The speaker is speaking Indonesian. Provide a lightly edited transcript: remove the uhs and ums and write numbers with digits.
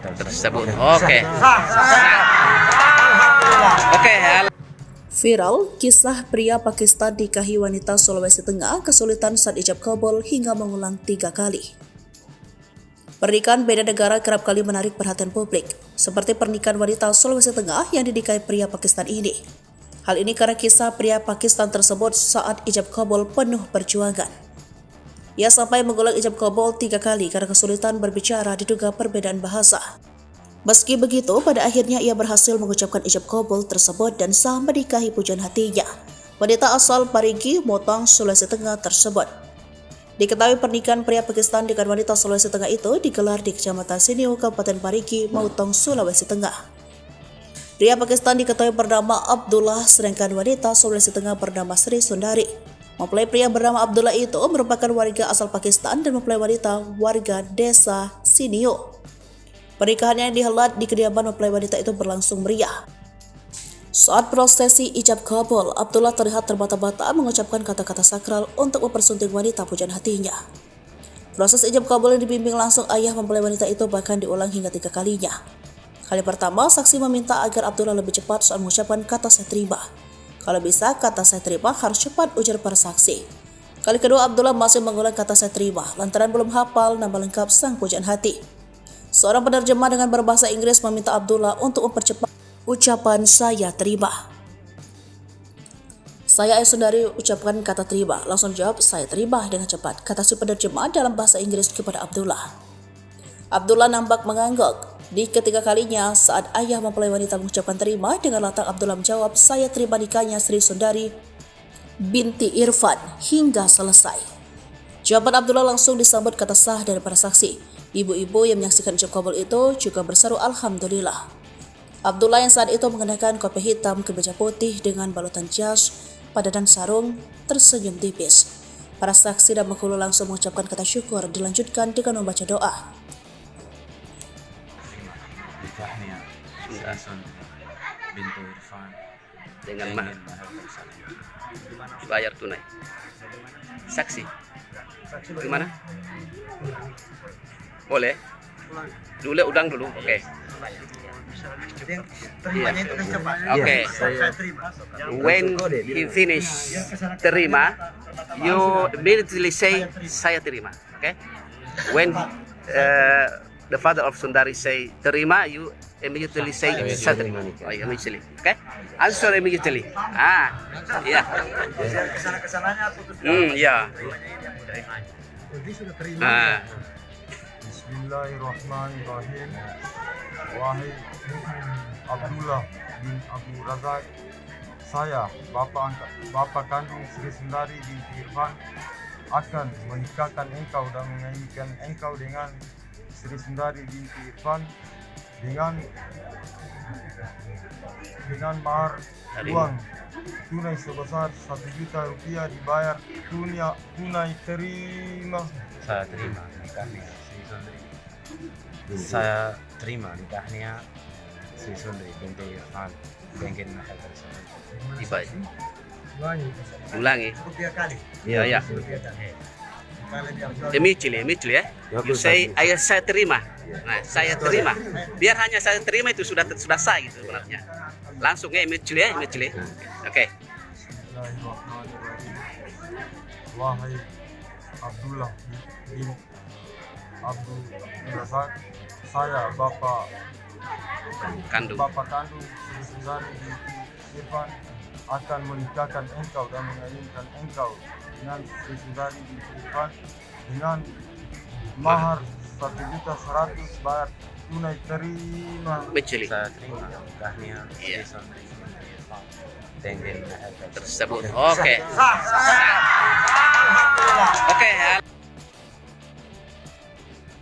tersebut. Oke. Oke. Viral, kisah pria Pakistan nikahi wanita Sulawesi Tengah kesulitan saat ijab kabul hingga mengulang 3 kali. Pernikahan beda negara kerap kali menarik perhatian publik, seperti pernikahan wanita Sulawesi Tengah yang dinikahi pria Pakistan ini. Hal ini karena kisah pria Pakistan tersebut saat ijab kabul penuh perjuangan. Ia sampai mengulang ijab kabul 3 kali karena kesulitan berbicara diduga perbedaan bahasa. Meski begitu, pada akhirnya ia berhasil mengucapkan ijab kabul tersebut dan sah menikahi pujaan hatinya, wanita asal Parigi, Motong, Sulawesi Tengah tersebut. Diketahui pernikahan pria Pakistan dengan wanita Sulawesi Tengah itu digelar di Kecamatan Siniu, Kabupaten Parigi, Motong, Sulawesi Tengah. Pria Pakistan diketahui bernama Abdullah, sedangkan wanita Sulawesi Tengah bernama Sri Sundari. Mempelai pria bernama Abdullah itu merupakan warga asal Pakistan dan mempelai wanita warga desa Siniu. Pernikahannya yang dihelat di kediaman mempelai wanita itu berlangsung meriah. Saat prosesi ijab kabul, Abdullah terlihat terbata-bata mengucapkan kata-kata sakral untuk mempersunting wanita pujaan hatinya. Proses ijab kabul yang dibimbing langsung ayah mempelai wanita itu bahkan diulang hingga 3 kalinya. Kali pertama, saksi meminta agar Abdullah lebih cepat saat mengucapkan kata saya terima. Kalau bisa, kata saya terima harus cepat, ujar para saksi. Kali kedua, Abdullah masih mengulang kata saya terima lantaran belum hafal nama lengkap sang pujaan hati. Seorang penerjemah dengan berbahasa Inggris meminta Abdullah untuk mempercepat ucapan saya terima. Saya Sundari ucapkan kata terima, langsung jawab saya terima dengan cepat, kata si penerjemah dalam bahasa Inggris kepada Abdullah. Abdullah nampak mengangguk. Di ketiga kalinya saat ayah mempelai wanita mengucapkan terima, dengan lantang Abdullah menjawab saya terima nikahnya Sri Sundari binti Irfan hingga selesai. Jawaban Abdullah langsung disambut kata sah dari para saksi. Ibu-ibu yang menyaksikan ijab kabul itu juga berseru Alhamdulillah. Abdullah yang saat itu mengenakan kopiah hitam kemeja putih dengan balutan jas, pada dan sarung, tersenyum tipis. Para saksi dan penghulu langsung mengucapkan kata syukur, dilanjutkan dengan membaca doa. Binti Irfan Dengan mahar bayar tunai. Saksi. Gimana? Boleh? Dulu udang dulu. Oke. Terimanya itu kan cepat. Oke. Saya terima. When he finish terima, you immediately say saya terima. Okay? When the father of Sundari say terima, you immediately say saya terima. Oh, immediately. Okay? Answer immediately. Iya. Kesana-kesananya putus. Iya. Jadi sudah terima. Bismillahirrahmanirrahim. Wahai Abdullah bin Abdul Razak, saya Bapak kandung Sri Sundari binti Irfan akan menikahkan engkau dan mengawinkan engkau dengan Sri Sundari binti Irfan dengan mahar uang tunai sebesar 1 juta rupiah dibayar tunai terima. saya terima nikahnya Sri Sundari. Saya terima nikahnya Sri Sundari binti Irfan dengan mahar tersebut. Ulangi. Cukup 3 kali. Iya. Cukup 3 kali. Immediately ya. You say saya terima. Nah, saya terima. Biar hanya saya terima itu sudah sah gitu sebenarnya. Langsung ya immediately. Oke. Bismillahirrahmanirrahim. Wahai Abdullah bin Abdul Razak, saya Bapak Kandung. Sri Sundari binti Irfan akan menikahkan engkau dan mengawinkan engkau dengan Sri Sundari binti Irfan dengan mahar 1.100.000 bayar tunai terima. Immediately. Saya terima nikahnya Sri Sundari binti Irfan dengan mahar tersebut. Tersebut. Oke. Oke.